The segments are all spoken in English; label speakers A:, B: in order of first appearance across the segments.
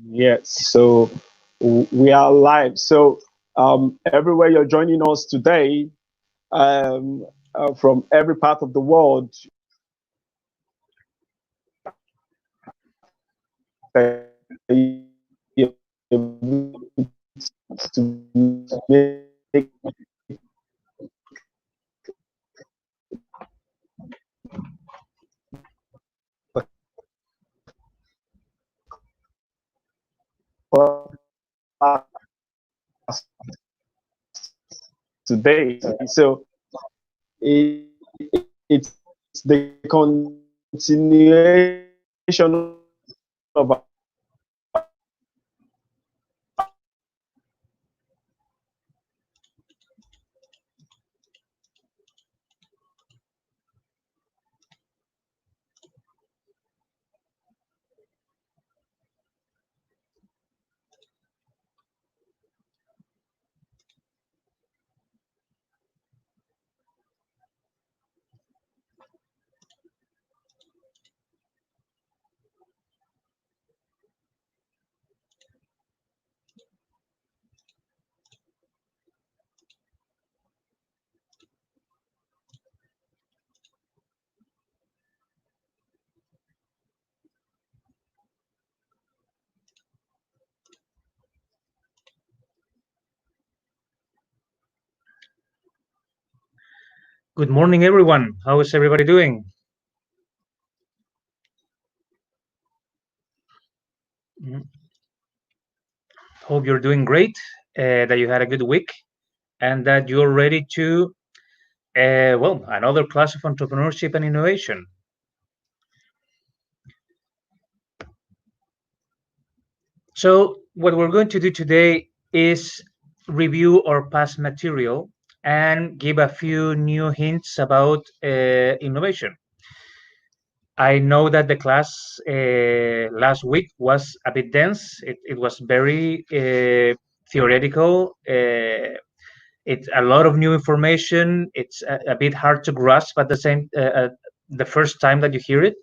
A: Yes, so we are live. So everywhere you're joining us today, from every part of the world, to make today. So it's the continuation of
B: Good morning, everyone. How is everybody doing? Mm, Hope you're doing great, that you had a good week, and that you're ready to, another class of entrepreneurship and innovation. So, what we're going to do today is review our past material and give a few new hints about innovation. I know that the class last week was a bit dense. It was very theoretical. It's a lot of new information. It's a bit hard to grasp at the first time that you hear it.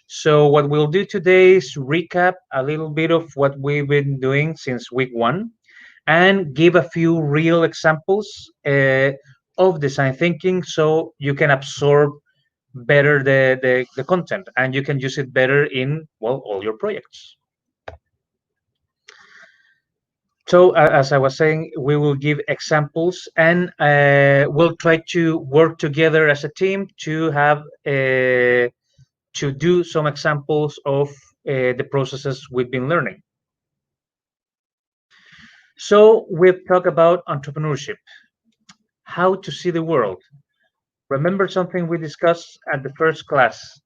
B: So what we'll do today is recap a little bit of what we've been doing since week one, and give a few real examples of design thinking, so you can absorb better the content and you can use it better in, well, all your projects. So as I was saying, we will give examples, and we'll try to work together as a team to have to do some examples of the processes we've been learning. So we've talked about entrepreneurship, how to see the world. Remember something we discussed at the first class.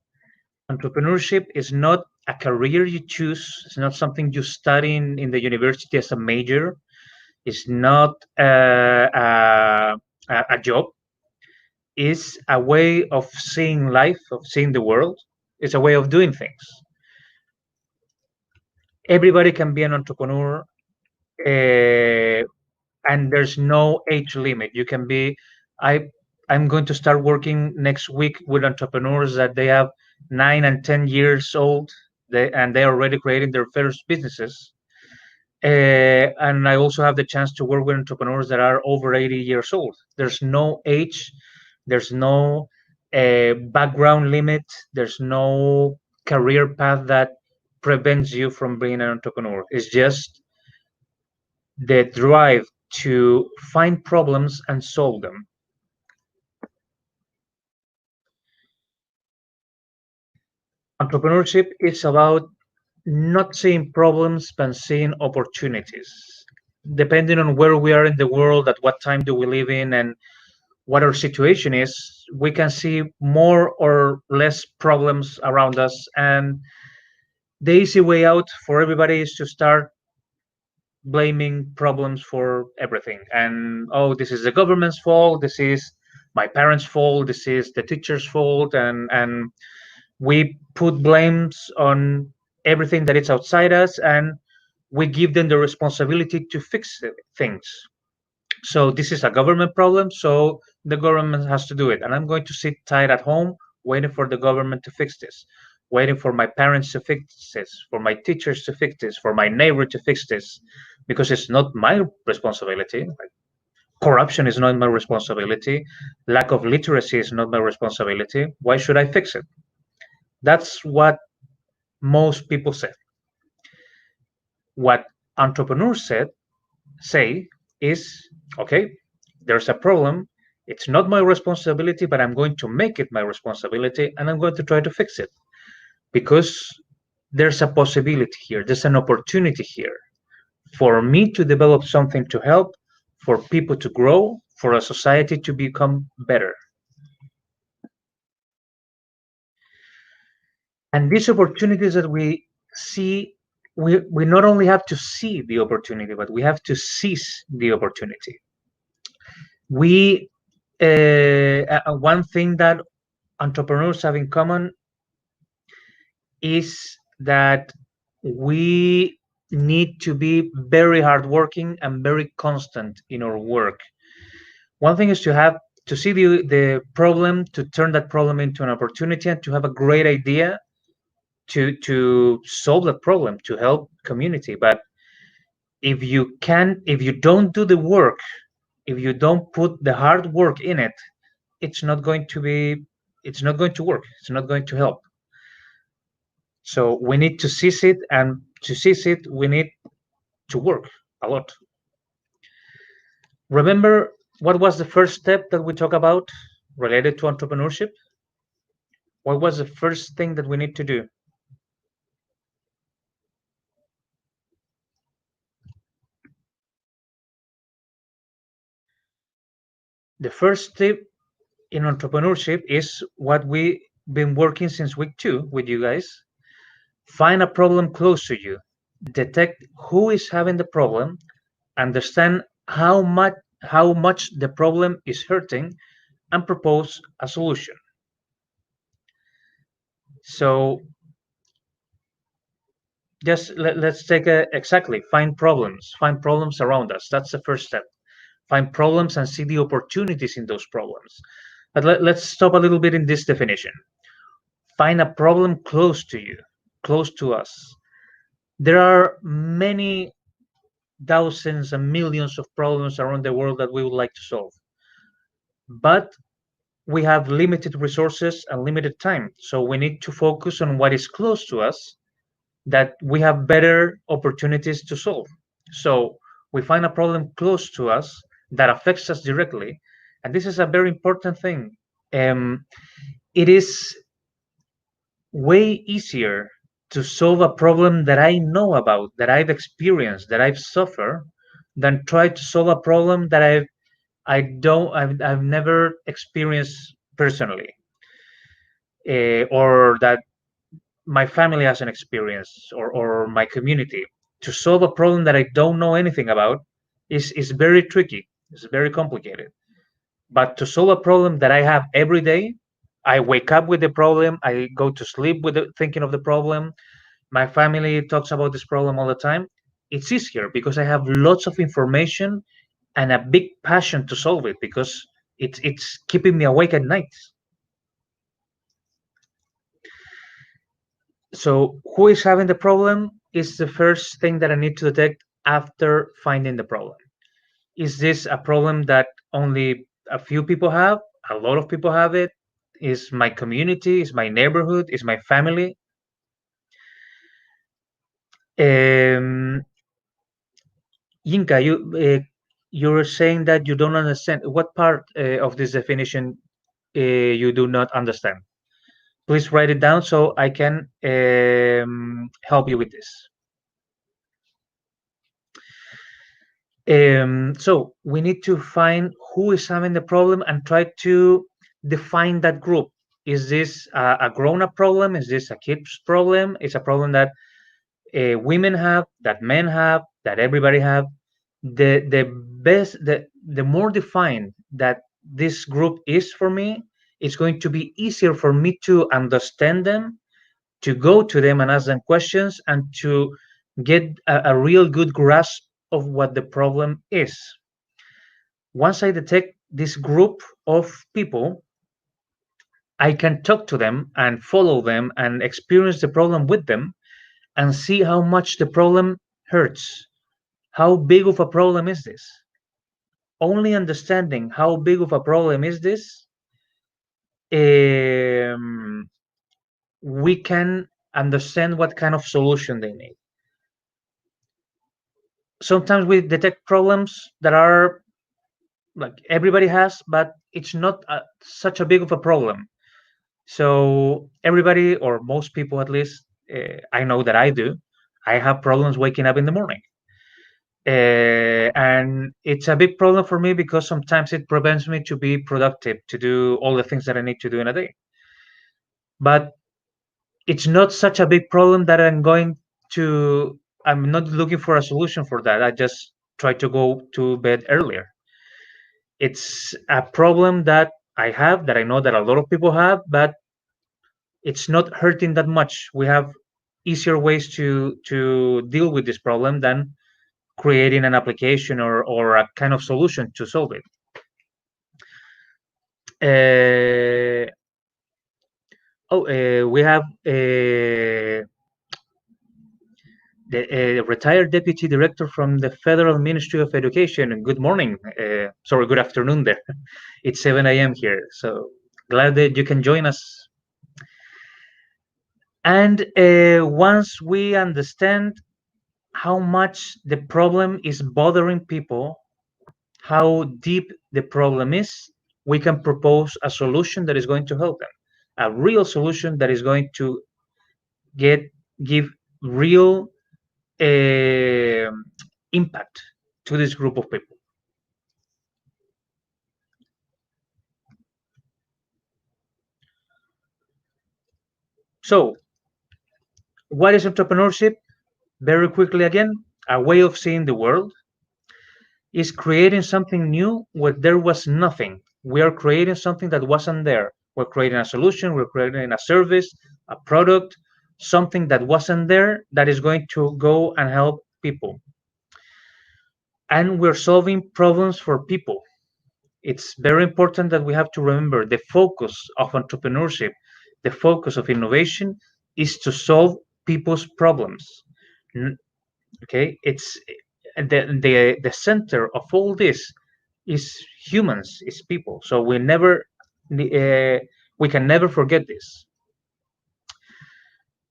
B: Entrepreneurship is not a career you choose. It's not something you study in the university as a major. It's not a job. It's a way of seeing life, of seeing the world. It's a way of doing things. Everybody can be an entrepreneur, and there's no age limit. You can be. I I'm going to start working next week with entrepreneurs that they have 9 and 10 years old. They're already creating their first businesses. And I also have the chance to work with entrepreneurs that are over 80 years old. There's no age, there's no background limit, there's no career path that prevents you from being an entrepreneur. It's just the drive to find problems and solve them. Entrepreneurship is about not seeing problems but seeing opportunities. Depending on where we are in the world, at what time do we live in, and what our situation is, we can see more or less problems around us. And the easy way out for everybody is to start blaming problems for everything. And, oh, this is the government's fault, this is my parents' fault, this is the teacher's fault, and we put blames on everything that is outside us, and we give them the responsibility to fix things. So this is a government problem, so the government has to do it, and I'm going to sit tight at home waiting for the government to fix this. waiting for my parents to fix this, for my teachers to fix this, for my neighbor to fix this, because it's not my responsibility. Like, corruption is not my responsibility. Lack of literacy is not my responsibility. Why should I fix it? That's what most people say. What entrepreneurs say is, okay, there's a problem. It's not my responsibility, but I'm going to make it my responsibility and I'm going to try to fix it because there's a possibility here. There's an opportunity here for me to develop something to help, for people to grow, for a society to become better. And these opportunities that we see, we not only have to see the opportunity, but we have to seize the opportunity. We one thing that entrepreneurs have in common is that we need to be very hardworking and very constant in our work. One thing is to see the problem, to turn that problem into an opportunity, and to have a great idea to solve the problem, to help community. But if you don't do the work, if you don't put the hard work in it, it's not going to be, it's not going to work. It's not going to help. So we need to seize it, and to seize it, we need to work a lot. Remember what was the first step that we talked about related to entrepreneurship? What was the first thing that we need to do? The first step in entrepreneurship is what we've been working since week 2 with you guys. Find a problem close to you, detect who is having the problem, understand how much the problem is hurting, and propose a solution. So just let's take exactly find problems around us. That's the first step. Find problems and see the opportunities in those problems. But let's stop a little bit in this definition. Find a problem close to you, close to us. There are many thousands and millions of problems around the world that we would like to solve, but we have limited resources and limited time. So we need to focus on what is close to us that we have better opportunities to solve. So we find a problem close to us that affects us directly. And this is a very important thing. It is way easier to solve a problem that I know about, that I've experienced, that I've suffered, than try to solve a problem that I've never experienced personally, or that my family has an experience, or my community. To solve a problem that I don't know anything about is very tricky. It's very complicated. But to solve a problem that I have every day, I wake up with the problem, I go to sleep with thinking of the problem, my family talks about this problem all the time. It's easier because I have lots of information and a big passion to solve it because it's keeping me awake at night. So who is having the problem is the first thing that I need to detect after finding the problem. Is this a problem that only a few people have? A lot of people have it? Is my community, is my neighborhood, is my family? Um, Yinka, you're saying that you don't understand. What part of this definition you do not understand? Please write it down so I can help you with this. So we need to find who is having the problem and try to define that group. Is this a grown-up problem? Is this a kid's problem? It's a problem that women have, that men have, that everybody have. The more defined that this group is for me, it's going to be easier for me to understand them, to go to them and ask them questions, and to get a real good grasp of what the problem is. Once I detect this group of people, I can talk to them and follow them and experience the problem with them and see how much the problem hurts. How big of a problem is this? Only understanding how big of a problem is this, um, we can understand what kind of solution they need. Sometimes we detect problems that are like everybody has, but it's not such a big of a problem. So everybody, or most people at least, I know that I do, I have problems waking up in the morning. And it's a big problem for me because sometimes it prevents me to be productive, to do all the things that I need to do in a day. But it's not such a big problem that I'm not looking for a solution for that. I just try to go to bed earlier. It's a problem that I have, that I know that a lot of people have, but it's not hurting that much. We have easier ways to deal with this problem than creating an application or a kind of solution to solve it. Uh, we have the retired deputy director from the Federal Ministry of Education. Good morning. Sorry, good afternoon there. It's 7 a.m. here. So glad that you can join us. And once we understand how much the problem is bothering people, how deep the problem is, we can propose a solution that is going to help them, a real solution that is going to give real uh, impact to this group of people. So, what is entrepreneurship? Very quickly again, a way of seeing the world is creating something new where there was nothing. We are creating something that wasn't there. We're creating a solution, we're creating a service, a product, something that wasn't there that is going to go and help people. And we're solving problems for people. It's very important that we have to remember the focus of entrepreneurship, the focus of innovation is to solve people's problems. Okay, it's the center of all this is humans, is people. So we can never forget this.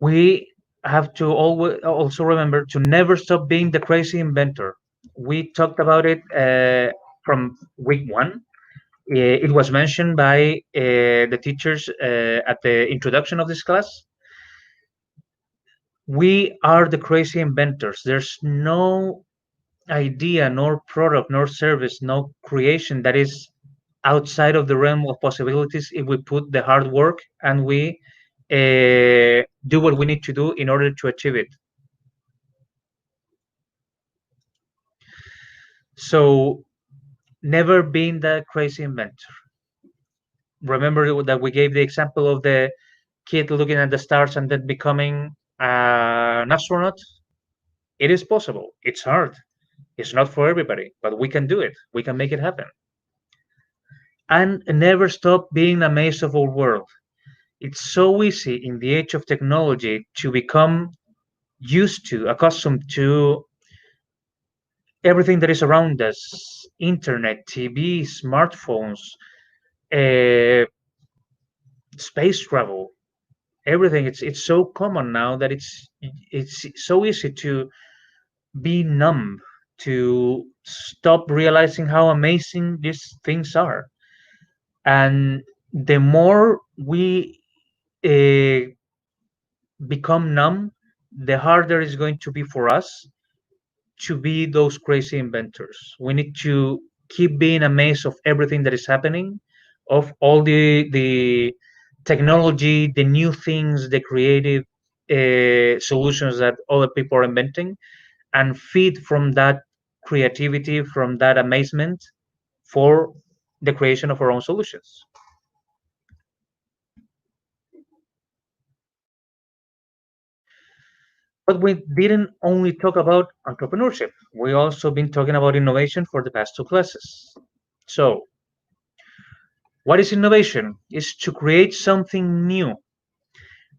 B: We have to always also remember to never stop being the crazy inventor. We talked about it from week one. It was mentioned by the teachers at the introduction of this class. We are the crazy inventors. There's no idea, nor product, nor service, no creation that is outside of the realm of possibilities if we put the hard work and we do what we need to do in order to achieve it. So, never being that crazy inventor. Remember that we gave the example of the kid looking at the stars and then becoming an astronaut? It is possible. It's hard. It's not for everybody, but we can do it. We can make it happen. And never stop being amazed of our world. It's so easy in the age of technology to become used to, accustomed to everything that is around us: internet, TV, smartphones, uh, space travel, everything. It's so common now that it's so easy to be numb, to stop realizing how amazing these things are. And the more we uh, become numb, the harder it's going to be for us to be those crazy inventors. We need to keep being amazed of everything that is happening, of all the technology, the new things, the creative solutions that other people are inventing, and feed from that creativity, from that amazement for the creation of our own solutions. But we didn't only talk about entrepreneurship. We also been talking about innovation for the past two classes. So What is innovation? Is to create something new,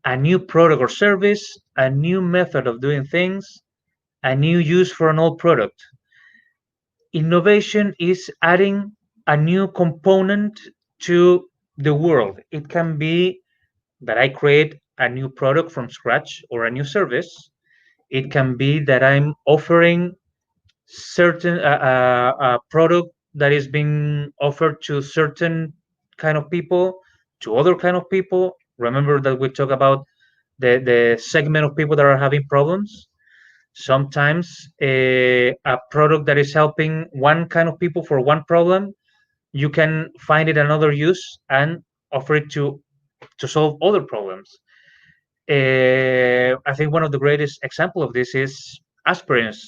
B: a new product or service, a new method of doing things, a new use for an old product. Innovation is adding a new component to the world. It can be that I create a new product from scratch or a new service. It can be that I'm offering certain a product that is being offered to certain kind of people, to other kind of people. Remember that we talk about the segment of people that are having problems. Sometimes a product that is helping one kind of people for one problem, you can find it another use and offer it to solve other problems. I think one of the greatest example of this is aspirins.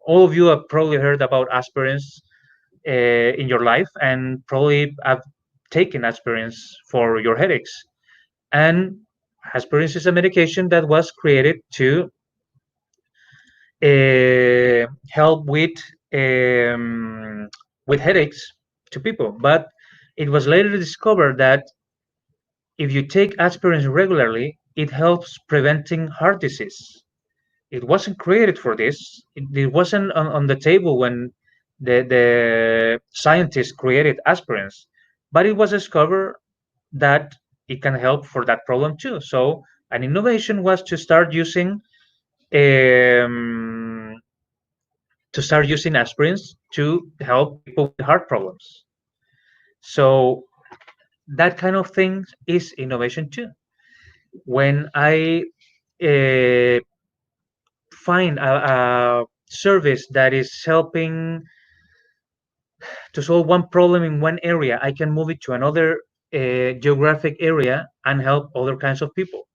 B: All of you have probably heard about aspirins in your life, and probably have taken aspirins for your headaches. And aspirins is a medication that was created to help with headaches to people. But it was later discovered that if you take aspirins regularly, it helps preventing heart disease. It wasn't created for this. It wasn't on the table when the scientists created aspirins, but it was discovered that it can help for that problem too. So an innovation was um, to start using aspirins to help people with heart problems. So that kind of thing is innovation too. When I uh, find a service that is helping to solve one problem in one area, I can move it to another geographic area and help other kinds of people.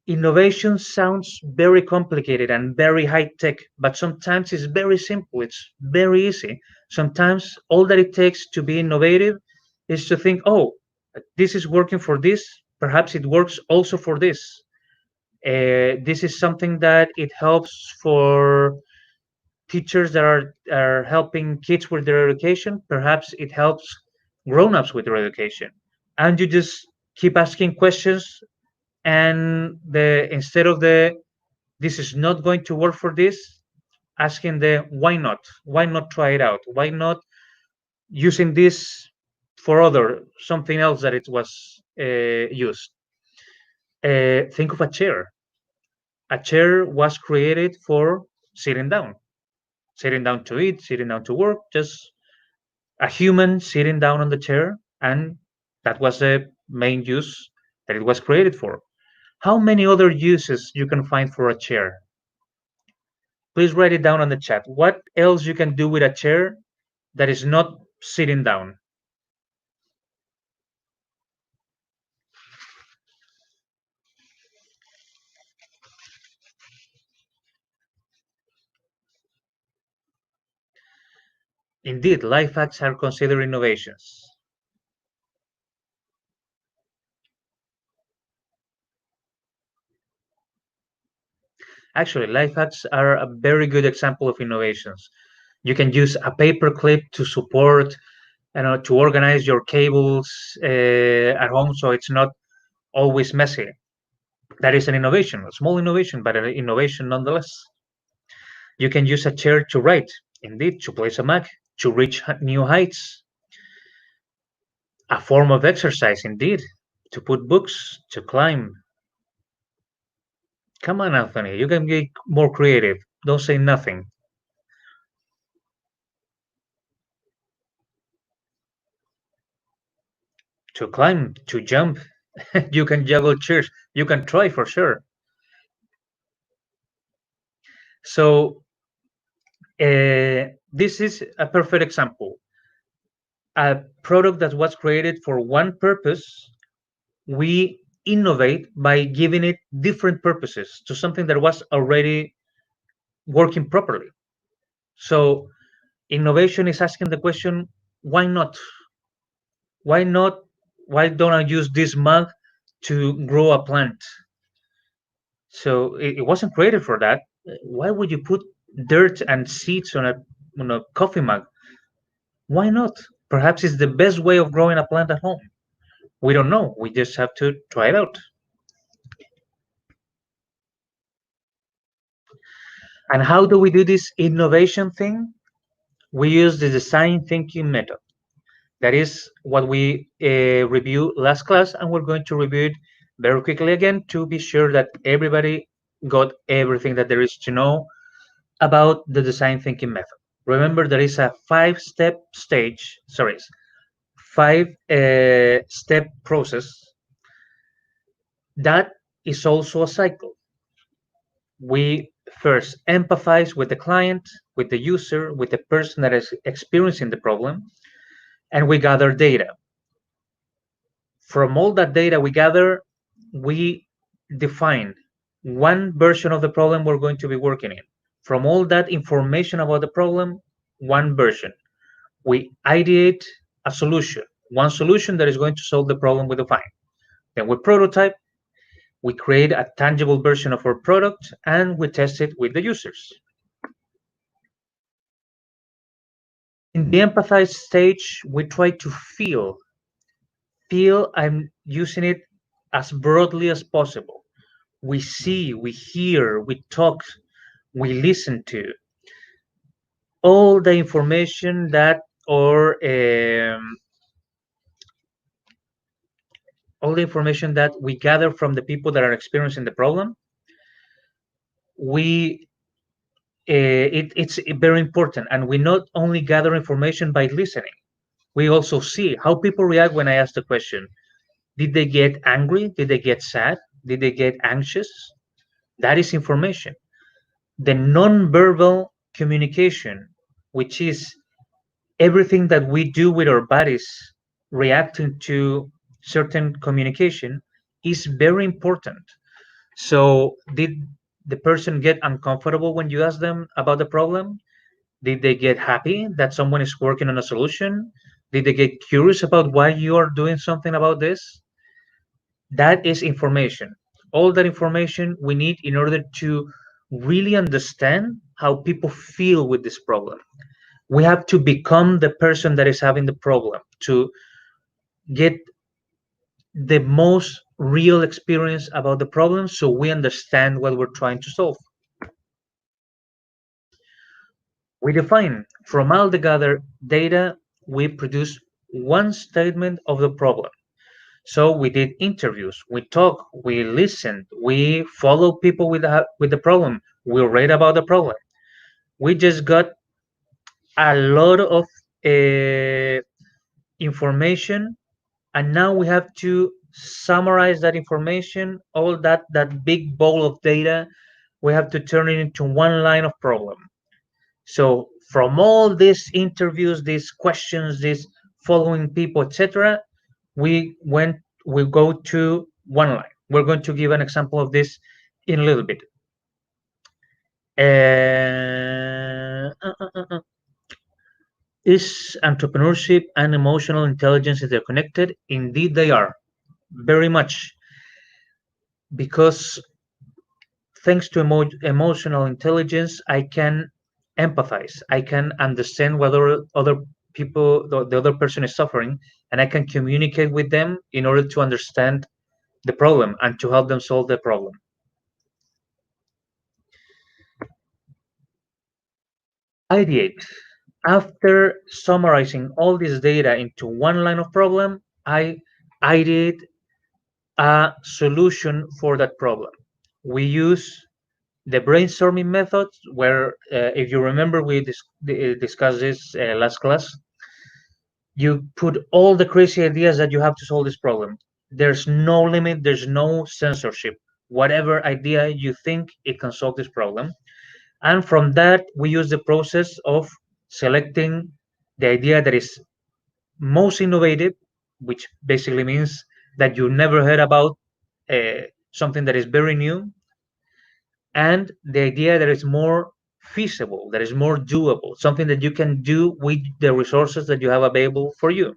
B: Innovation sounds very complicated and very high tech, but sometimes it's very simple, it's very easy. Sometimes all that it takes to be innovative is to think, oh, this is working for this, perhaps it works also for this. This is something that it helps for teachers that are helping kids with their education. Perhaps it helps grown-ups with their education. And you just keep asking questions, and the instead of the this is not going to work for this, asking the why not try it out, why not using this for other something else that it was used. Think of a chair. A chair was created for sitting down, sitting down to eat, sitting down to work, just a human sitting down on the chair, and that was the main use that it was created for. How many other uses you can find for a chair? Please write it down on the chat. What else you can do with a chair that is not sitting down? Indeed, life hacks are considered innovations. Actually, life hacks are a very good example of innovations. You can use a paper clip to support, to organize your cables at home so it's not always messy. That is an innovation, a small innovation, but an innovation nonetheless. You can use a chair to write, indeed, to place a Mac, to reach new heights. A form of exercise, indeed, to put books, to climb. Come on, Anthony, you can be more creative. Don't say nothing. To climb, to jump. You can juggle chairs. You can try for sure. So, this is a perfect example. A product that was created for one purpose, we innovate by giving it different purposes to something that was already working properly. So, innovation is asking the question, why not? Why not? Why don't I use this mug to grow a plant? So it wasn't created for that. Why would you put dirt and seeds on a coffee mug? Why not? Perhaps it's the best way of growing a plant at home. We don't know. We just have to try it out. And how do we do this innovation thing? We use the design thinking method. That is what we reviewed last class, and we're going to review it very quickly again to be sure that everybody got everything that there is to know about the design thinking method. Remember, there is a five-step process that is also a cycle. We first empathize with the client, with the user, with the person that is experiencing the problem, and we gather data. From all that data we gather, we define one version of the problem we're going to be working in. From all that information about the problem, one version. We ideate a solution, one solution that is going to solve the problem we define. Then we prototype, we create a tangible version of our product, and we test it with the users. In the empathize stage, we try to feel. I'm using it as broadly as possible. We see, we hear, we talk, we listen to all the information that or all the information that we gather from the people that are experiencing the problem. It's very important, and we not only gather information by listening. We also see how people react when I ask the question. Did they get angry? Did they get sad? Did they get anxious? That is information. The non-verbal communication, which is everything that we do with our bodies reacting to certain communication, is very important. So, did the person get uncomfortable when you ask them about the problem? Did they get happy that someone is working on a solution? Did they get curious about why you are doing something about this? That is information. All that information we need in order to really understand how people feel with this problem. We have to become the person that is having the problem to get the most real experience about the problem so we understand what we're trying to solve. We define from all the gathered data, we produce one statement of the problem. So we did interviews, we talked, we listened, we followed people with the problem, we read about the problem. We just got a lot of uh, information, and now we have to summarize that information, all that big bowl of data. We have to turn it into one line of problem. So from all these interviews, these questions, these following people, etc., we go to one line. We're going to give an example of this in a little bit. Is entrepreneurship and emotional intelligence interconnected? Indeed, they are very much, because thanks to emotional intelligence, I can empathize. I can understand what other people, the other person is suffering, and I can communicate with them in order to understand the problem and to help them solve the problem. Ideate. After summarizing all this data into one line of problem, I ideate a solution for that problem. We use the brainstorming method, where, if you remember, we discussed this last class. You put all the crazy ideas that you have to solve this problem. There's no limit, there's no censorship. Whatever idea you think it can solve this problem. And from that, we use the process of selecting the idea that is most innovative, which basically means that you never heard about something that is very new, and the idea that is more feasible, that is more doable, something that you can do with the resources that you have available for you,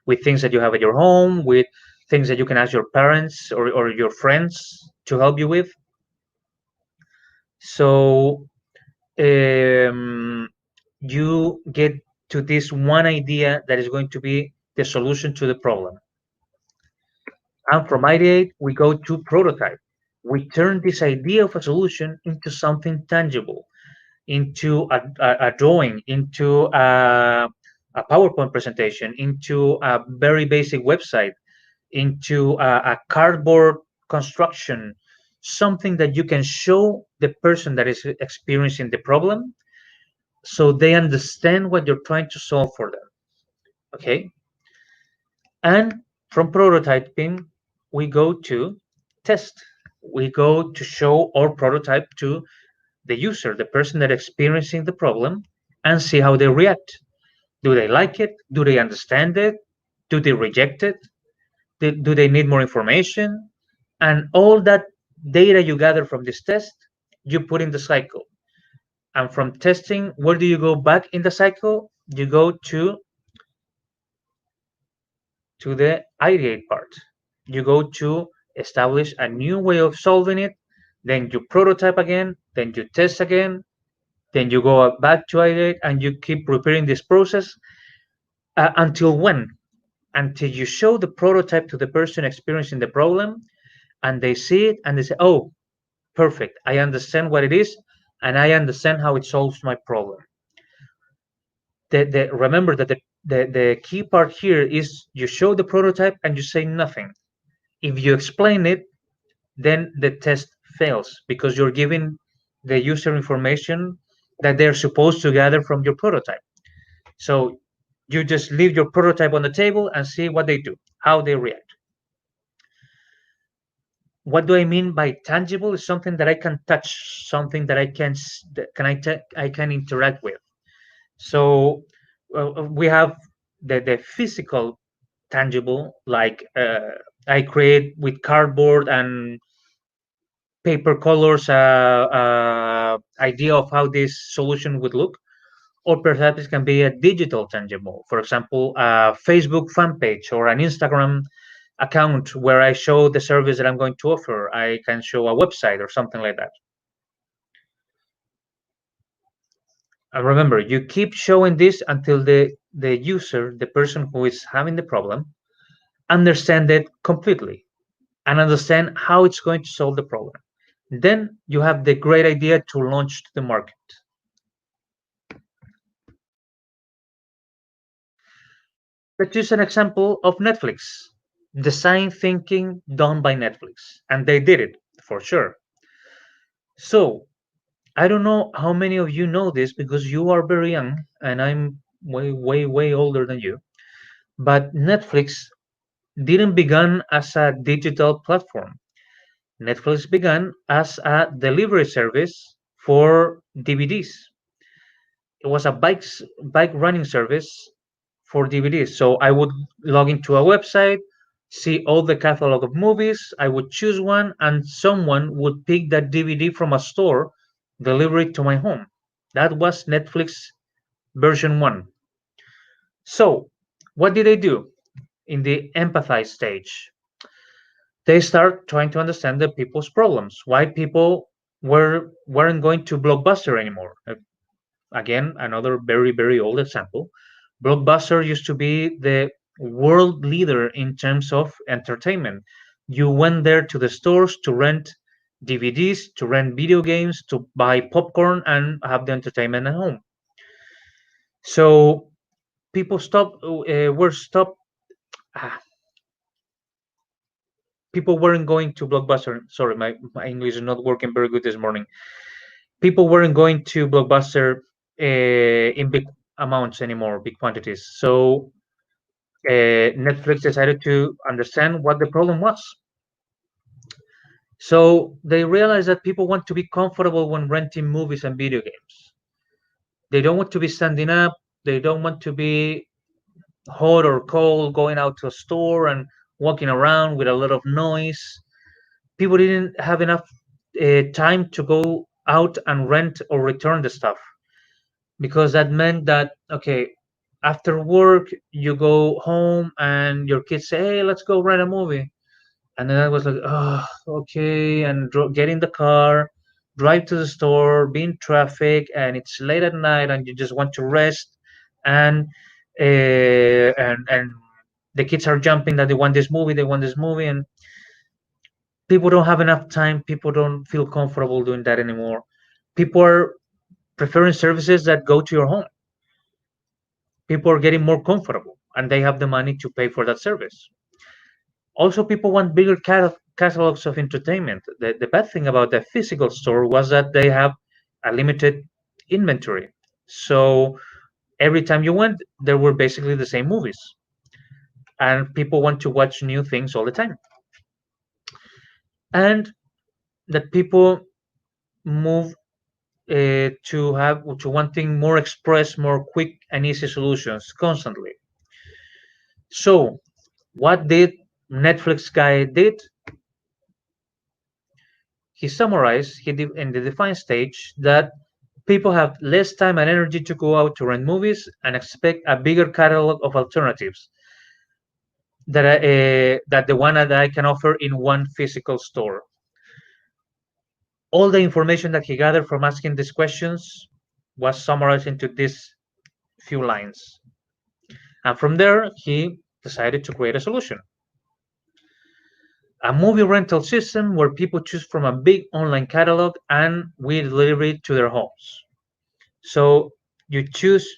B: with things that you have at your home, with things that you can ask your parents or your friends to help you with. So you get to this one idea that is going to be the solution to the problem. And from ideate, we go to prototype. We turn this idea of a solution into something tangible, into a drawing, into a PowerPoint presentation, into a very basic website, into a cardboard construction, something that you can show the person that is experiencing the problem so they understand what you're trying to solve for them. Okay. And from prototyping, we go to test. We go to show our prototype to the user, the person that is experiencing the problem, and see how they react. Do they like it? Do they understand it? Do they reject it? Do they need more information? And all that data you gather from this test, you put in the cycle. And from testing, where do you go back in the cycle? You go to the ideate part. You go to establish a new way of solving it, then you prototype again, then you test again, then you go back to ideate, and you keep repeating this process until when? Until you show the prototype to the person experiencing the problem, and they see it and they say, "Oh, perfect! I understand what it is, and I understand how it solves my problem." Remember that the key part here is you show the prototype and you say nothing. If you explain it, then the test fails because you're giving the user information that they're supposed to gather from your prototype. So you just leave your prototype on the table and see what they do, how they react. What do I mean by tangible? Is something that I can touch, something that I can interact with. So we have the physical tangible, like I create with cardboard and paper colors idea of how this solution would look, or perhaps it can be a digital tangible. For example, a Facebook fan page or an Instagram account where I show the service that I'm going to offer. I can show a website or something like that. And remember, you keep showing this until the user, the person who is having the problem, understand it completely and understand how it's going to solve the problem. Then you have the great idea to launch to the market. Let's use an example of Netflix. Design thinking done by Netflix. And they did it for sure. So I don't know how many of you know this because you are very young and I'm way, way, way older than you. But Netflix didn't begin as a digital platform. Netflix began as a delivery service for DVDs. It was a bike running service for DVDs. So I would log into a website, see all the catalog of movies, I would choose one, and someone would pick that DVD from a store, deliver it to my home. That was Netflix version 1. So what did they do in the empathize stage? They start trying to understand the people's problems, why people weren't going to Blockbuster anymore. Again, another very, very old example. Blockbuster used to be the world leader in terms of entertainment. You went there to the stores to rent DVDs, to rent video games, to buy popcorn and have the entertainment at home. So people were stopped. Ah, people weren't going to Blockbuster. Sorry, my English is not working very good this morning. People weren't going to Blockbuster in big amounts anymore, big quantities. So Netflix decided to understand what the problem was. So they realized that people want to be comfortable when renting movies and video games. They don't want to be standing up. They don't want to be hot or cold, going out to a store and walking around with a lot of noise. People didn't have enough time to go out and rent or return the stuff because that meant that, okay, after work, you go home and your kids say, hey, let's go rent a movie. And then I was like, oh, okay. And get in the car, drive to the store, be in traffic, and it's late at night and you just want to rest and and the kids are jumping that they want this movie, and people don't have enough time. People don't feel comfortable doing that anymore. People are preferring services that go to your home. People are getting more comfortable, and they have the money to pay for that service. Also, people want bigger catalogs of entertainment. The bad thing about the physical store was that they have a limited inventory. So every time you went, there were basically the same movies, and people want to watch new things all the time. And that people move to wanting more express, more quick and easy solutions constantly. So what did Netflix guy did? He summarized in the defined stage that people have less time and energy to go out to rent movies and expect a bigger catalog of alternatives that the one that I can offer in one physical store. All the information that he gathered from asking these questions was summarized into these few lines. And from there, he decided to create a solution. A movie rental system where people choose from a big online catalog and we deliver it to their homes. So you choose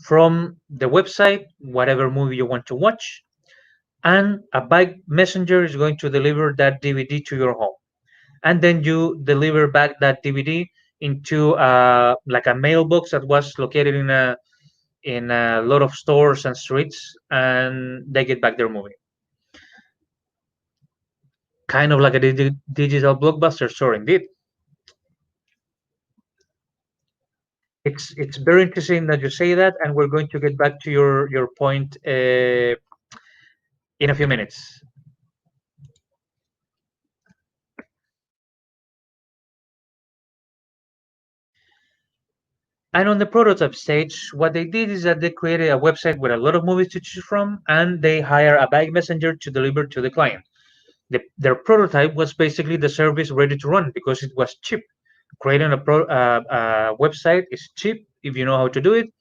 B: from the website whatever movie you want to watch, and a bike messenger is going to deliver that DVD to your home, and then you deliver back that DVD into like a mailbox that was located in a lot of stores and streets, and they get back their movie. Kind of like a digital blockbuster store, indeed. It's very interesting that you say that, and we're going to get back to your point in a few minutes. And on the prototype stage, what they did is that they created a website with a lot of movies to choose from, and they hire a bike messenger to deliver to the client. Their prototype was basically the service ready to run because it was cheap. Creating a website is cheap if you know how to do it.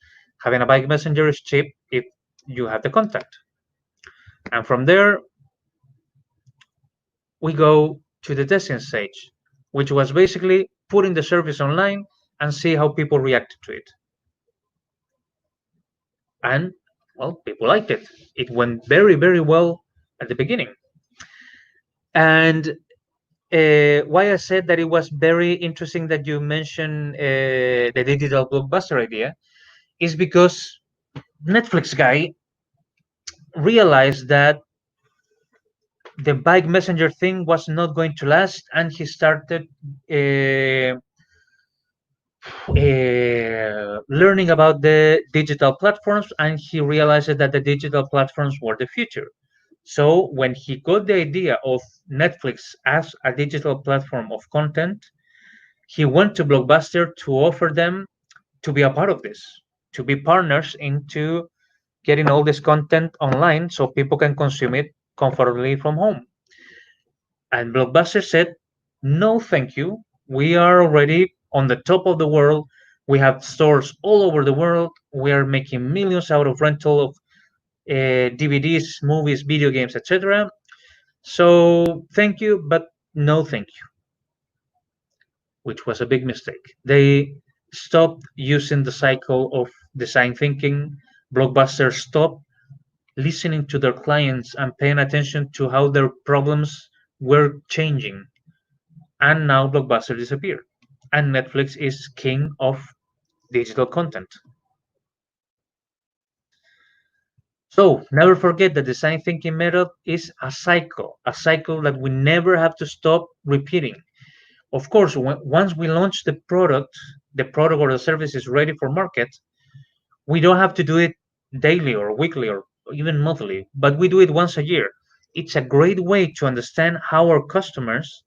B: Having a bike messenger is cheap if you have the contact. And from there, we go to the testing stage, which was basically putting the service online and see how people reacted to it. And well, people liked it. It went very, very well at the beginning. And why I said that it was very interesting that you mentioned the digital blockbuster idea is because Netflix guy realized that the bike messenger thing was not going to last, and he started learning about the digital platforms, and he realized that the digital platforms were the future. So when he got the idea of Netflix as a digital platform of content, he went to Blockbuster to offer them to be a part of this, to be partners into getting all this content online so people can consume it comfortably from home. And Blockbuster said, no, thank you. We are already on the top of the world. We have stores all over the world. We are making millions out of rental of DVDs, movies, video games, etc. So thank you, but no thank you, which was a big mistake. They stopped using the cycle of design thinking. Blockbuster stopped listening to their clients and paying attention to how their problems were changing. And now Blockbuster disappeared. And Netflix is king of digital content. So never forget the design thinking method is a cycle that we never have to stop repeating. Of course, once we launch the product or the service is ready for market, we don't have to do it daily or weekly or even monthly, but we do it once a year. It's a great way to understand how our customers,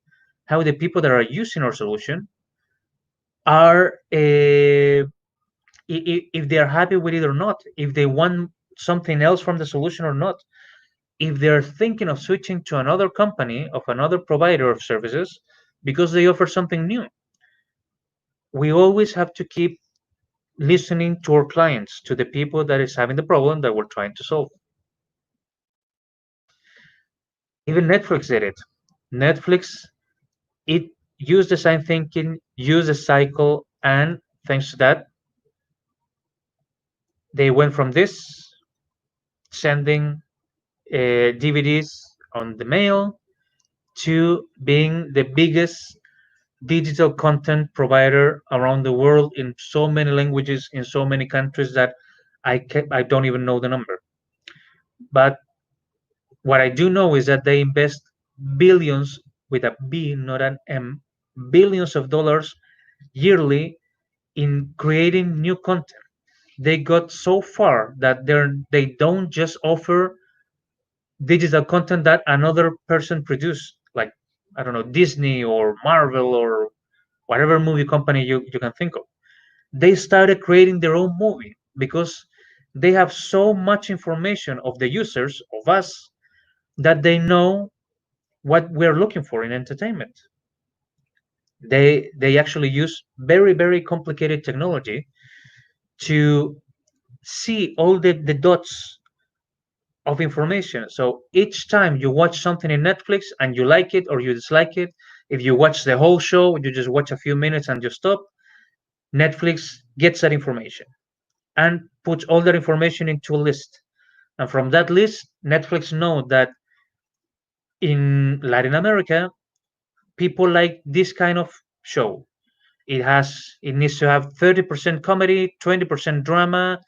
B: how the people that are using our solution are, if they are happy with it or not, if they want something else from the solution or not, if they're thinking of switching to another company, of another provider of services, because they offer something new. we always have to keep listening to our clients, to the people that is having the problem that we're trying to solve. Even Netflix did it. Netflix, it used design thinking, used a cycle, and thanks to that, they went from this sending DVDs on the mail to being the biggest digital content provider around the world in so many languages, in so many countries that I don't even know the number. But what I do know is that they invest billions with a B, not an M, billions of dollars yearly in creating new content. They got so far that they don't just offer digital content that another person produced, like I don't know, Disney or Marvel or whatever movie company you can think of. They started creating their own movie because they have so much information of the users, of us, that they know what we're looking for in entertainment. They actually use very complicated technology to see all the dots of information. So each time you watch something in Netflix and you like it or you dislike it, if you watch the whole show, you just watch a few minutes and you stop, Netflix gets that information and puts all that information into a list. And from that list, Netflix know that in Latin America, people like this kind of show. It needs to have 30% comedy, 20% drama,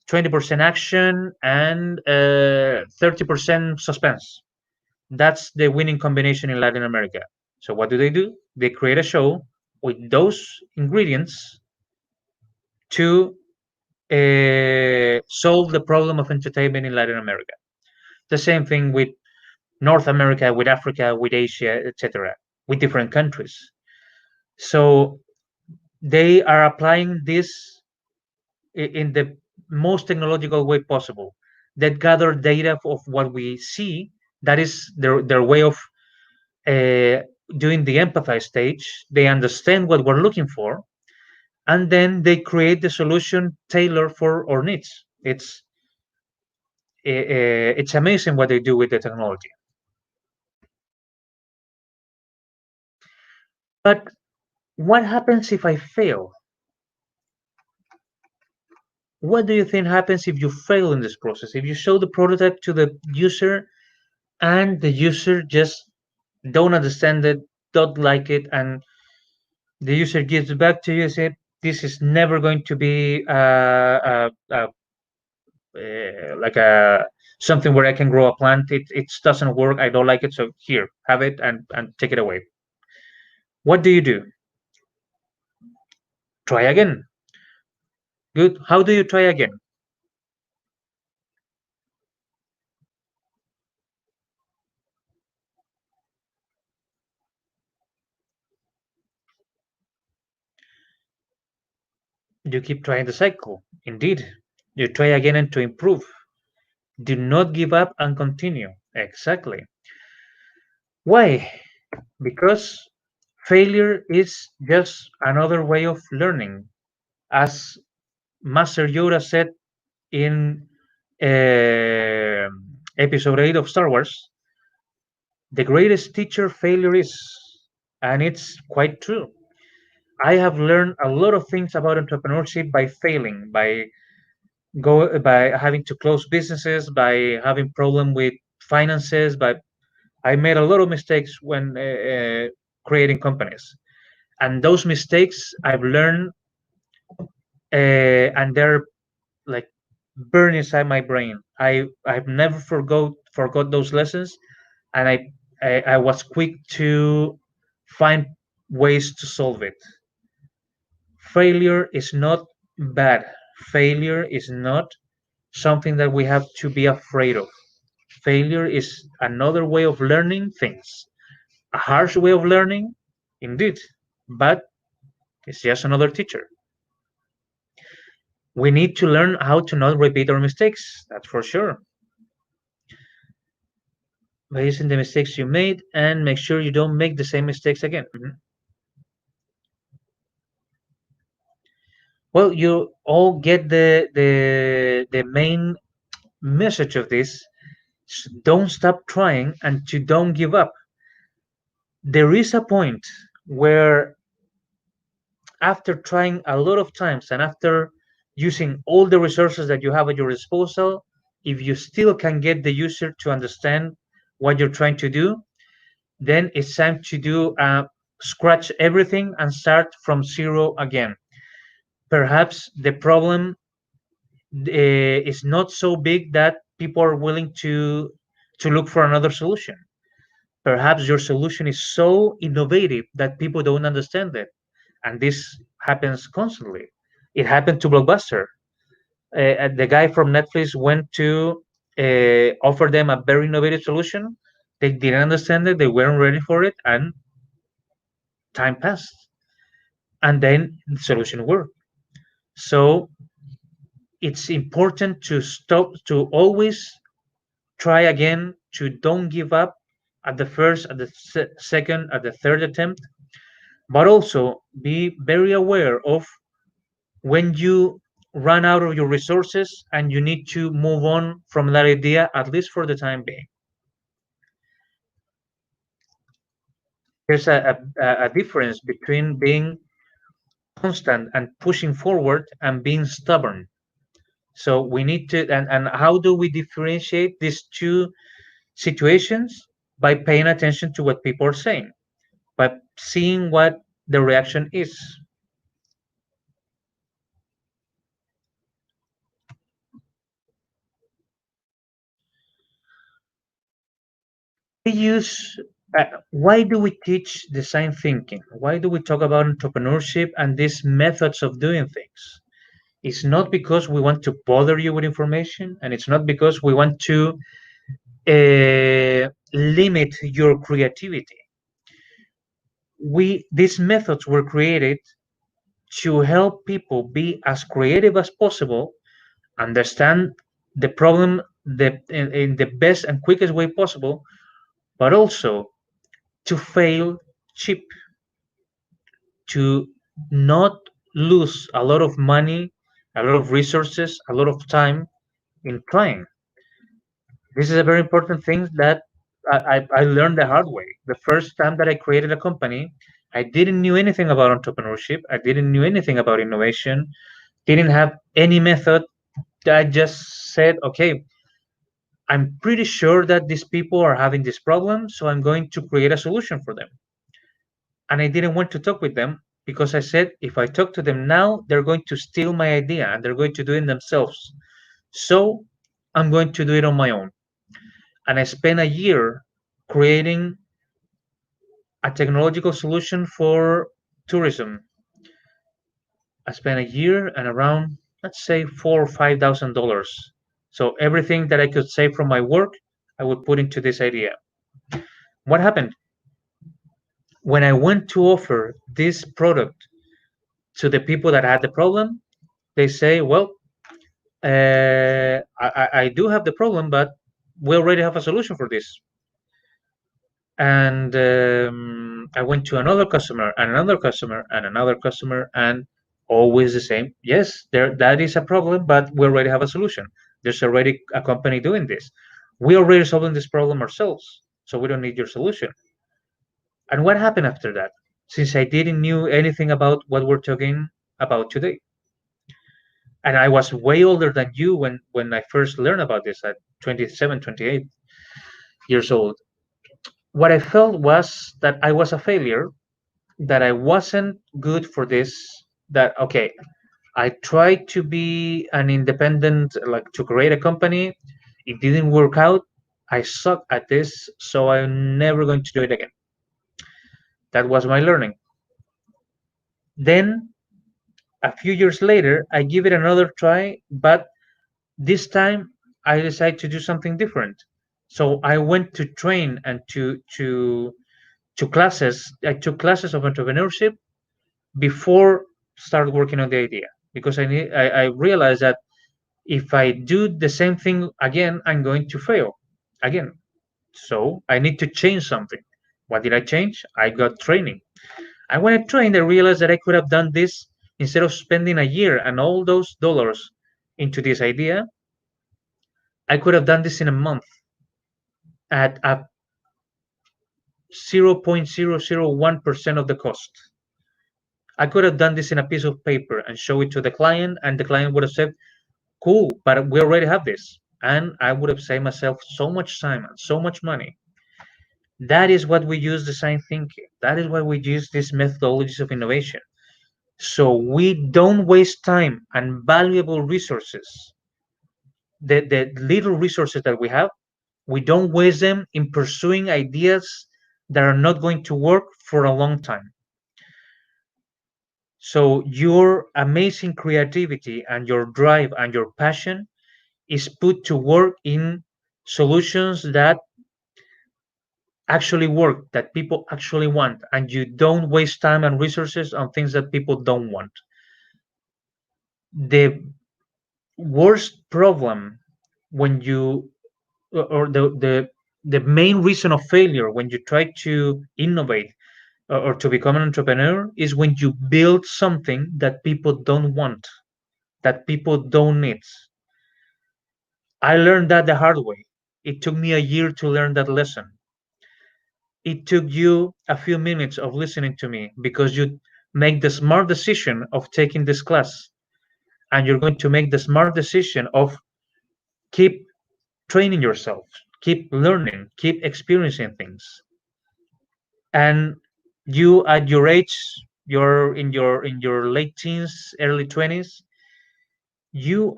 B: 20% action, and 30% suspense. That's the winning combination in Latin America. So what do? They create a show with those ingredients to solve the problem of entertainment in Latin America. The same thing with North America, with Africa, with Asia, etc., with different countries. So they are applying this in the most technological way possible. That gather data of what we see. That is their way of uh, doing the empathize stage. They understand what we're looking for, and then they create the solution tailored for our needs. It's amazing what they do with the technology. But what happens if I fail? What do you think happens if you fail in this process? If you show the prototype to the user and the user just don't understand it, don't like it, and the user gives it back to you and say, this is never going to be like a something where I can grow a plant. It doesn't work. I don't like it. So here, have it and take it away. What do you do? Try again. Good. How do you try again? You keep trying the cycle. Indeed. You try again and to improve. Do not give up and continue. Exactly. Why? Because failure is just another way of learning. As Master Yoda said in episode 8 of Star Wars, the greatest teacher failure is. And it's quite true. I have learned a lot of things about entrepreneurship by failing, by having to close businesses, by having problem with finances, but I made a lot of mistakes when creating companies. And those mistakes I've learned, and they're like burn inside my brain. I've never forgot those lessons, and I was quick to find ways to solve it. Failure is not bad. Failure is not something that we have to be afraid of. Failure is another way of learning things. A harsh way of learning, indeed, but it's just another teacher. We need to learn how to not repeat our mistakes, that's for sure. By using the mistakes you made and make sure you don't make the same mistakes again. Well, you all get the main message of this. Don't stop trying and to don't give up. There is a point where after trying a lot of times and after using all the resources that you have at your disposal, if you still can get the user to understand what you're trying to do, then it's time to do scratch everything and start from zero again. Perhaps the problem is not so big that people are willing to look for another solution. Perhaps your solution is so innovative that people don't understand it, and this happens constantly. It happened to Blockbuster. The guy from Netflix went to offer them a very innovative solution. They didn't understand it. They weren't ready for it, and time passed. And then the solution worked. So it's important to stop, to always try again, to don't give up at the first, at the second, at the third attempt, but also be very aware of when you run out of your resources and you need to move on from that idea, at least for the time being. There's a difference between being constant and pushing forward and being stubborn. So we need to, and how do we differentiate these two situations? By paying attention to what people are saying, by seeing what the reaction is. We use, why do we teach design thinking? Why do we talk about entrepreneurship and these methods of doing things? It's not because we want to bother you with information, and it's not because we want to limit your creativity. These methods were created to help people be as creative as possible, understand the problem in the best and quickest way possible, but also to fail cheap, to not lose a lot of money, a lot of resources, a lot of time in trying. This is a very important thing that I learned the hard way. The first time that I created a company, I didn't knew anything about entrepreneurship. I didn't knew anything about innovation. Didn't have any method. I just said, okay, I'm pretty sure that these people are having this problem, so I'm going to create a solution for them. And I didn't want to talk with them because I said, if I talk to them now, they're going to steal my idea and they're going to do it themselves. So I'm going to do it on my own. And I spent a year creating a technological solution for tourism. I spent a year and around, let's say, $4,000 or $5,000. So everything that I could save from my work, I would put into this idea. What happened? When I went to offer this product to the people that had the problem, they say, well, I do have the problem, but we already have a solution for this. And I went to another customer and another customer and another customer, and always the same. Yes, there that is a problem, but we already have a solution. There's already a company doing this. We already solving this problem ourselves, so we don't need your solution. And what happened after that? Since I didn't knew anything about what we're talking about today, and I was way older than you when I first learned about this at 27, 28 years old. What I felt was that I was a failure, that I wasn't good for this, that okay, I tried to be an independent, like to create a company, it didn't work out. I suck at this, so I'm never going to do it again. That was my learning. Then a few years later, I give it another try, but this time I decided to do something different. So I went to train and to classes. I took classes of entrepreneurship before start working on the idea, because I realized that if I do the same thing again, I'm going to fail again. So I need to change something. What did I change? I got training. And when I trained, I realized that I could have done this Instead of spending a year and all those dollars into this idea, I could have done this in a month at a 0.001% of the cost. I could have done this in a piece of paper and show it to the client, and the client would have said, cool, but we already have this. And I would have saved myself so much time and so much money. That is what we use design thinking. That is why we use these methodologies of innovation. So we don't waste time and valuable resources. The little resources that we have, we don't waste them in pursuing ideas that are not going to work for a long time. So your amazing creativity and your drive and your passion is put to work in solutions that actually work, that people actually want, and you don't waste time and resources on things that people don't want. The worst problem when you or the main reason of failure when you try to innovate or to become an entrepreneur is when you build something that people don't want, that people don't need. I learned that the hard way. It took me a year to learn that lesson. It took you a few minutes of listening to me because you make the smart decision of taking this class, and you're going to make the smart decision of keep training yourself, keep learning, keep experiencing things. And you at your age, you're in your late teens, early 20s, you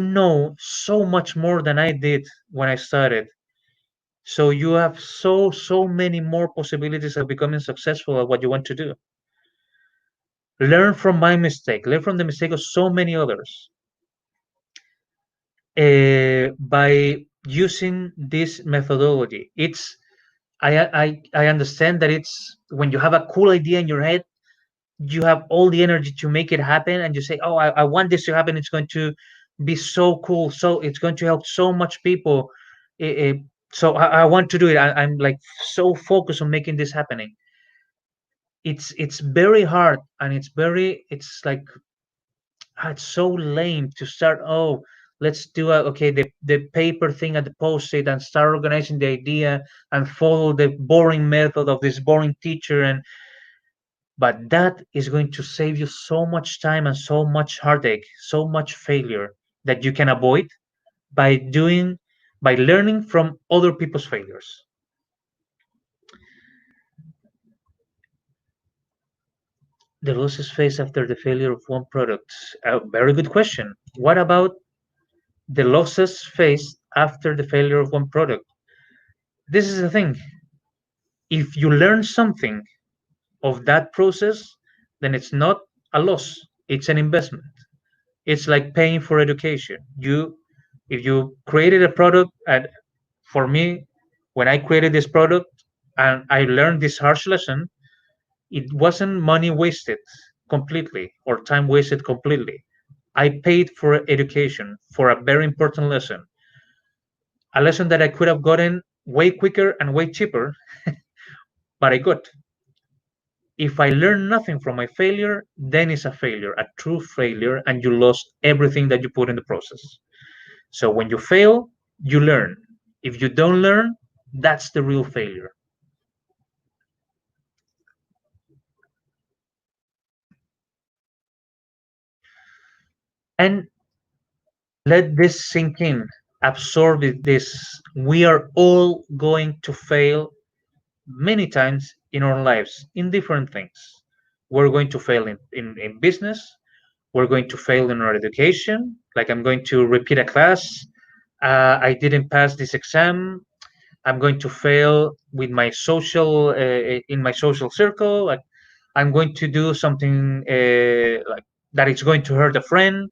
B: know so much more than I did when I started. So you have so many more possibilities of becoming successful at what you want to do. Learn from my mistake, learn from the mistake of so many others, by using this methodology. I understand that it's when you have a cool idea in your head, you have all the energy to make it happen, and you say, oh, I want this to happen, it's going to be so cool, so it's going to help so much people. Eh, eh, so I want to do it. I'm like so focused on making this happening. It's very hard, and it's like, it's so lame to start. Oh, let's do okay, the paper thing at the post-it, and start organizing the idea and follow the boring method of this boring teacher. And but that is going to save you so much time and so much heartache, so much failure that you can avoid by doing by learning from other people's failures. The losses faced after the failure of one product. A very good question. What about the losses faced after the failure of one product? This is the thing. If you learn something of that process, then it's not a loss, it's an investment. It's like paying for education. If you created a product, and for me, when I created this product and I learned this harsh lesson, it wasn't money wasted completely or time wasted completely. I paid for education for a very important lesson, a lesson that I could have gotten way quicker and way cheaper, but I got. If I learn nothing from my failure, then it's a failure, a true failure, and you lost everything that you put in the process. So when you fail, you learn. If you don't learn, that's the real failure. And let this sink in. Absorb this. We are all going to fail many times in our lives in different things. We're going to fail in business. We're going to fail in our education. Like, I'm going to repeat a class. I didn't pass this exam. I'm going to fail with my social in my social circle. Like, I'm going to do something like that. It's going to hurt a friend.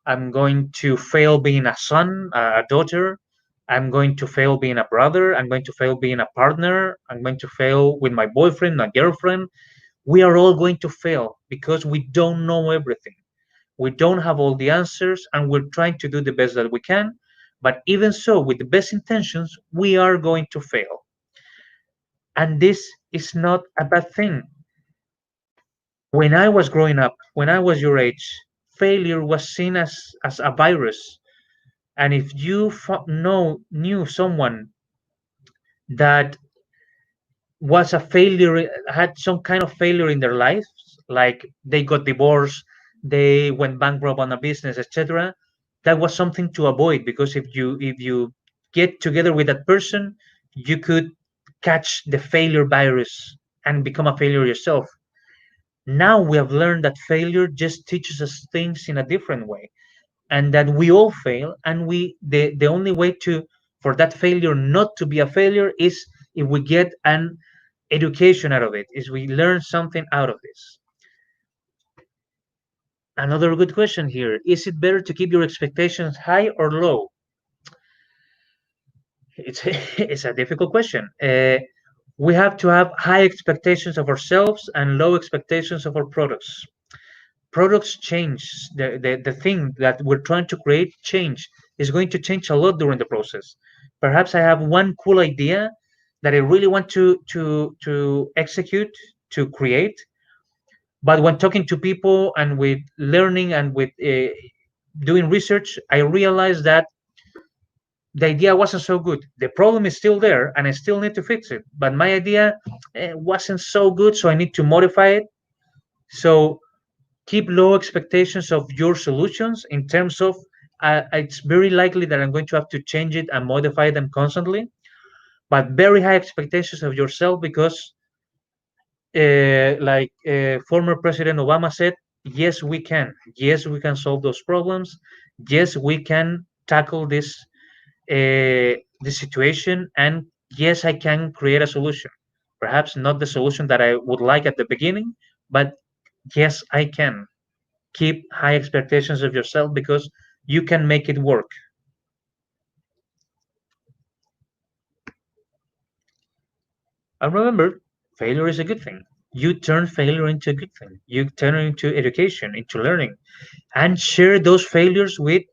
B: I'm going to fail being a son, a daughter. I'm going to fail being a brother. I'm going to fail being a partner. I'm going to fail with my boyfriend, my girlfriend. We are all going to fail because we don't know everything. We don't have all the answers, and we're trying to do the best that we can. But even so, with the best intentions, we are going to fail. And this is not a bad thing. When I was growing up, when I was your age, failure was seen as a virus. And if you knew someone that was a failure, had some kind of failure in their lives, like they got divorced, they went bankrupt on a business, etc., that was something to avoid, because if you get together with that person, you could catch the failure virus and become a failure yourself. Now we have learned that failure just teaches us things in a different way, and that we all fail, and the only way to for that failure not to be a failure is if we get an education out of it, is we learn something out of this. Another good question here: is it better to keep your expectations high or low? It's it's a difficult question. We have to have high expectations of ourselves and low expectations of our products. Products change. The thing that we're trying to create change is going to change a lot during the process. Perhaps I have one cool idea that I really want to execute, to create, but when talking to people and with learning and with doing research, I realized that the idea wasn't so good. The problem is still there and I still need to fix it, but my idea wasn't so good, so I need to modify it. So keep low expectations of your solutions in terms of it's very likely that I'm going to have to change it and modify them constantly, but very high expectations of yourself, because like former President Obama said, yes, we can. Yes, we can solve those problems. Yes, we can tackle this situation, and yes, I can create a solution. Perhaps not the solution that I would like at the beginning, but yes, I can. Keep high expectations of yourself, because you can make it work. And remember, failure is a good thing. You turn failure into a good thing. You turn it into education, into learning, and share those failures with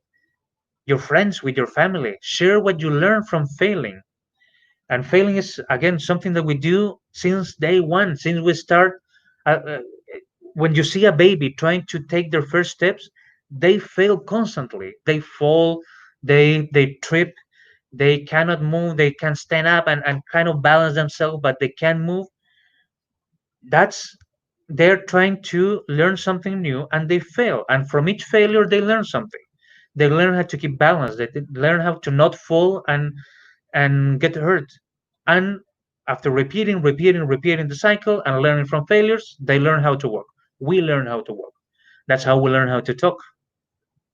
B: your friends, with your family. Share what you learn from failing. And failing is, again, something that we do since day one, since we start. Uh, uh, when you see a baby trying to take their first steps, they fail constantly. They fall, they trip, they cannot move, they can stand up and kind of balance themselves, but they can't move. That's They're trying to learn something new and they fail. And from each failure, they learn something. They learn how to keep balance. They learn how to not fall and get hurt. And after repeating the cycle and learning from failures, they learn how to work. We learn how to work. That's how we learn how to talk.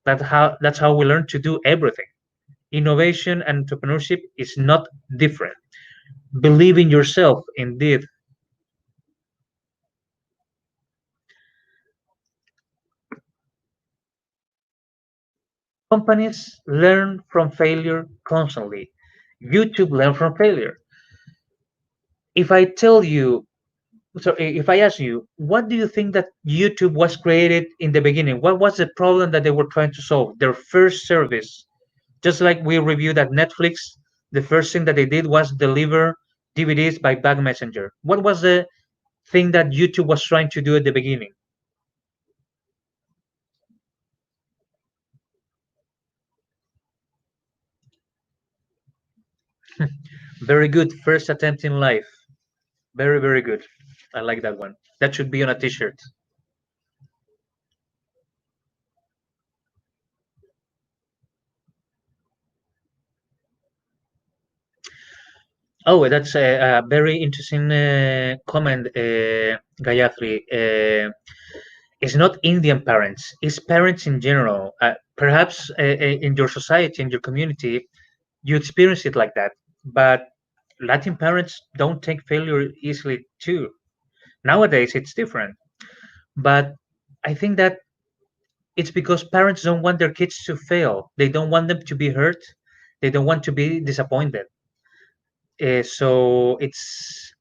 B: That's how we learn to do everything. Innovation and entrepreneurship is not different. Believe in yourself, indeed. Companies learn from failure constantly. YouTube learn from failure. If I tell you, so if I ask you, what do you think that YouTube was created in the beginning? What was the problem that they were trying to solve? Their first service, just like we reviewed at Netflix, the first thing that they did was deliver DVDs by back messenger. What was the thing that YouTube was trying to do at the beginning? Very good first attempt in life. Very, very good. I like that one. That should be on a t-shirt. Oh, that's a very interesting comment, Gayatri. It's not Indian parents, it's parents in general. Perhaps in your society, in your community, you experience it like that. But Latin parents don't take failure easily too. Nowadays, it's different. But I think that it's because parents don't want their kids to fail. They don't want them to be hurt. They don't want to be disappointed. So uh, it's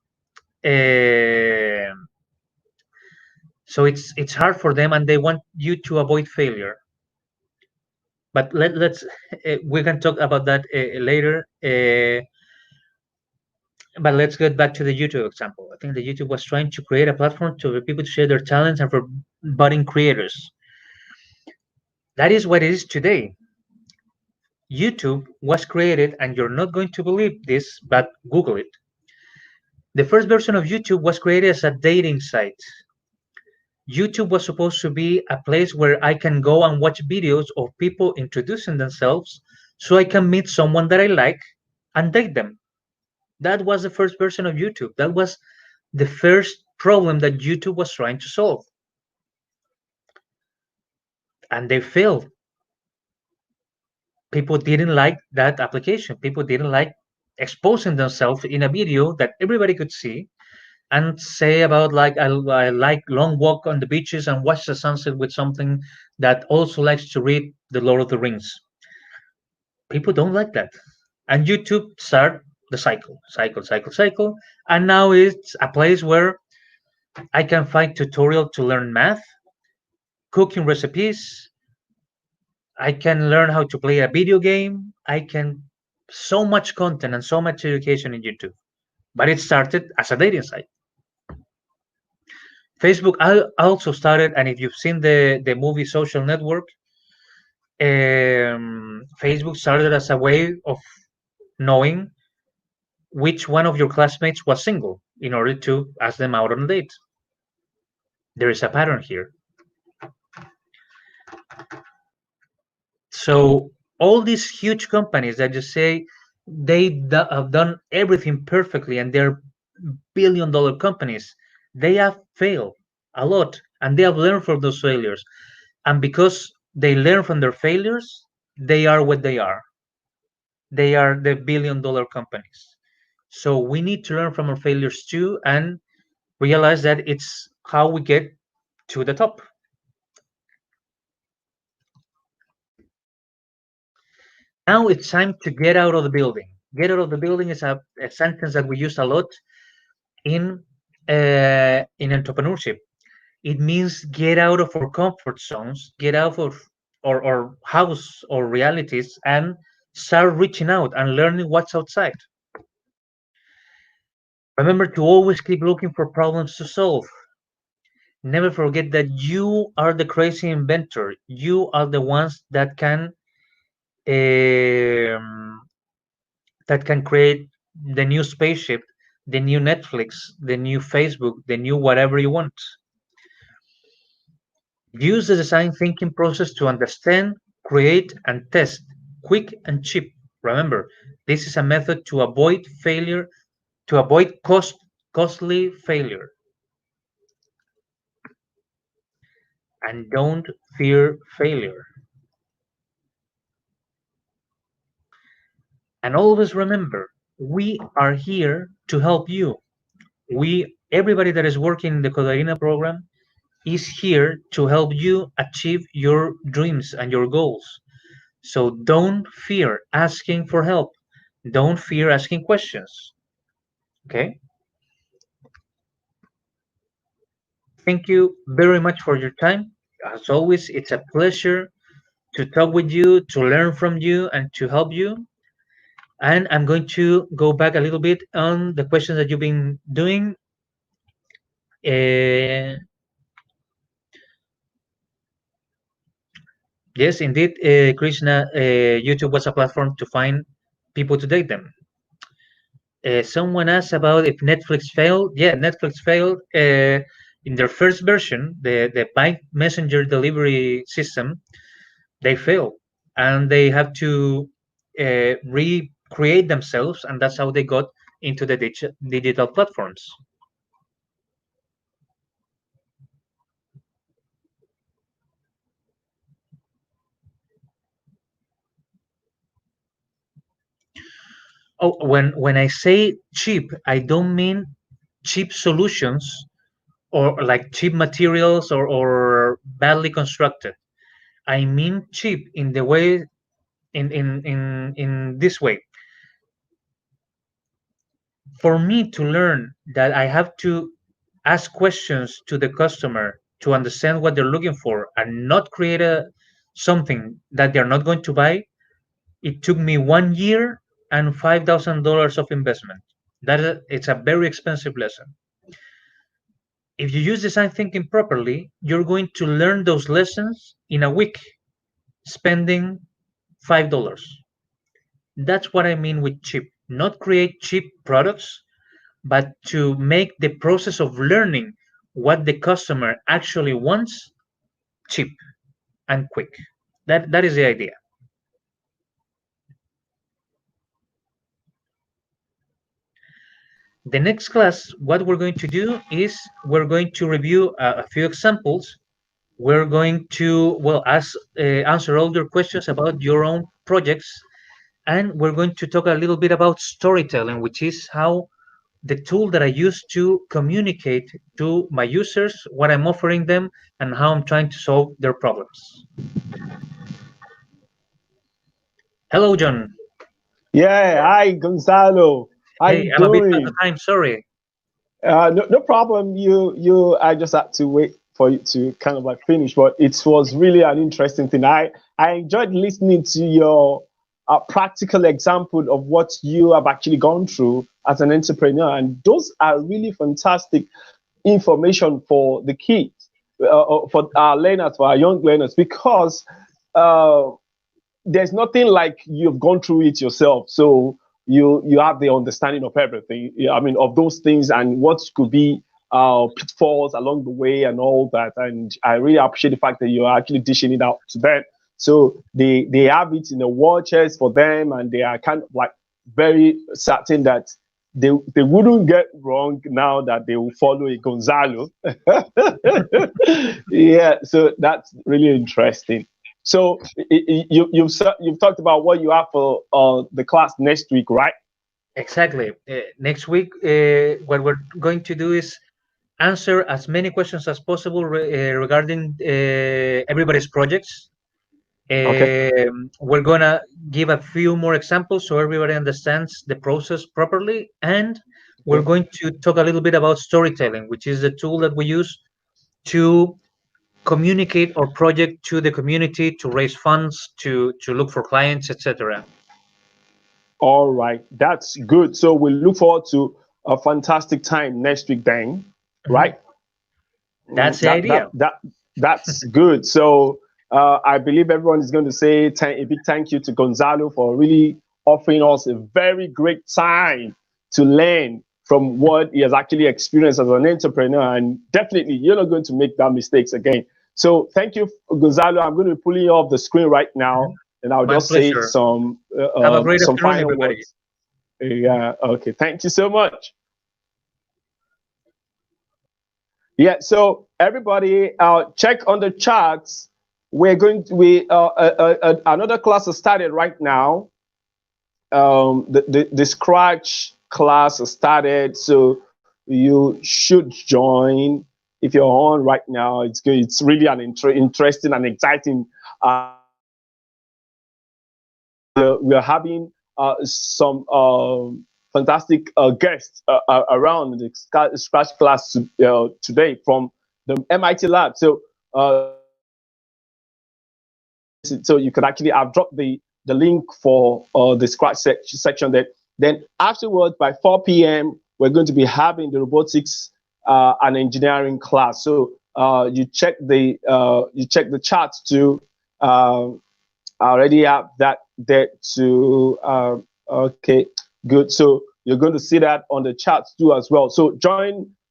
B: hard for them, and they want you to avoid failure. But let's we can talk about that later. But let's get back to the YouTube example. I think the YouTube was trying to create a platform to for people to share their talents and for budding creators. That is what it is today. YouTube was created, and you're not going to believe this, but Google it. The first version of YouTube was created as a dating site. YouTube was supposed to be a place where I can go and watch videos of people introducing themselves so I can meet someone that I like and date them. That was the first version of YouTube. That was the first problem that YouTube was trying to solve. And they failed. People didn't like that application. People didn't like exposing themselves in a video that everybody could see and say about like I like long walk on the beaches and watch the sunset with something that also likes to read the Lord of the Rings. People don't like that. And YouTube start the cycle. And now it's a place where I can find tutorial to learn math, cooking recipes. I can learn how to play a video game. I can so much content and so much education in YouTube. But it started as a dating site. Facebook also started, and if you've seen the movie Social Network, Facebook started as a way of knowing which one of your classmates was single in order to ask them out on a date. There is a pattern here. So all these huge companies that just say have done everything perfectly and they're billion-dollar companies, they have failed a lot and they have learned from those failures. And because they learn from their failures, they are what they are. They are the billion-dollar companies. So we need to learn from our failures too and realize that it's how we get to the top. Now it's time to get out of the building. Get out of the building is a sentence that we use a lot in entrepreneurship. It means get out of our comfort zones, get out of our house or realities, and start reaching out and learning what's outside. Remember to always keep looking for problems to solve. Never forget that you are the crazy inventor. You are the ones um, that can create the new spaceship, the new Netflix, the new Facebook, the new whatever you want. Use the design thinking process to understand, create, and test, quick and cheap. Remember, this is a method to avoid failure, to avoid costly failure. And don't fear failure. And always remember, we are here to help you. Everybody that is working in the Coderina program is here to help you achieve your dreams and your goals. So don't fear asking for help. Don't fear asking questions. Okay? Thank you very much for your time. As always, it's a pleasure to talk with you, to learn from you, and to help you. And I'm going to go back a little bit on the questions that you've been doing. Uh, yes, indeed, Krishna, YouTube was a platform to find people to date them. Someone asked about if Netflix failed. Yeah, Netflix failed in their first version, the bike messenger delivery system. They failed, and they have to recreate themselves, and that's how they got into the digital platforms. Oh, when I say cheap, I don't mean cheap solutions or like cheap materials or badly constructed. I mean cheap in the way in this way. For me to learn that I have to ask questions to the customer to understand what they're looking for and not create something that they're not going to buy, it took me 1 year and $5,000 of investment. It's a very expensive lesson. If you use design thinking properly, you're going to learn those lessons in a week, spending $5. That's what I mean with cheap. Not create cheap products, but to make the process of learning what the customer actually wants cheap and quick. That is the idea. The next class, what we're going to do is we're going to review a few examples. We're going to, well, answer all your questions about your own projects, and we're going to talk a little bit about storytelling, which is how the tool that I use to communicate to my users what I'm offering them and how I'm trying to solve their problems. Hello, John.
A: Yeah, hi Gonzalo. How
B: Hey,
A: you
B: I'm a bit out of
A: doing?
B: time. Sorry.
A: No problem. I just had to wait for you to kind of like finish, but it was really an interesting thing. I enjoyed listening to your practical example of what you have actually gone through as an entrepreneur, and those are really fantastic information for the kids, for our learners, for our young learners, because uh, there's nothing like you've gone through it yourself, so you have the understanding of everything. I mean, of those things and what could be pitfalls along the way and all that. And I really appreciate the fact that you're actually dishing it out to them, so they have it in the war chest for them, and they are kind of like very certain that they wouldn't get wrong now that they will follow a Gonzalo. Yeah, so that's really interesting. So you've talked about what you have for the class next week, right?
B: Exactly. Next week, what we're going to do is answer as many questions as possible regarding everybody's projects.
A: Okay.
B: We're gonna give a few more examples so everybody understands the process properly, and we're
A: Okay.
B: going to talk a little bit about storytelling, which is the tool that we use to communicate our project to the community, to raise funds, to look for clients, etc.
A: All right, that's good. So we look forward to a fantastic time next week, then,
B: Mhm.
A: right?
B: That's the
A: That
B: idea.
A: that's good. So I believe everyone is going to say a big thank you to Gonzalo for really offering us a very great time to learn from what he has actually experienced as an entrepreneur. And definitely, you're not going to make that mistakes again. So thank you, Gonzalo. I'm going to be pulling you off the screen right now,
B: Mhm.
A: and I'll
B: My
A: just say
B: pleasure. Have a great
A: some
B: afternoon,
A: final
B: everybody.
A: words. Yeah. Okay. Thank you so much. Yeah, so everybody, check on the charts. We're going to another class has started right now. The Scratch class has started, so you should join if you're on right now. It's good. It's really an interesting and exciting we are having some fantastic guests around the Scratch class today from the MIT lab. So you could actually, I've dropped the link for the Scratch section there. Then afterwards, by 4 p.m., we're going to be having the robotics and engineering class. So you check the charts too. I already have that there to okay, good. So you're going to see that on the charts too as well. So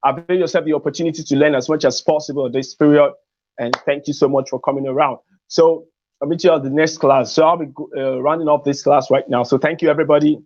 A: avail yourself the opportunity to learn as much as possible this period. And thank you so much for coming around. So I'll meet you at the next class. So I'll be rounding off this class right now. So thank you, everybody.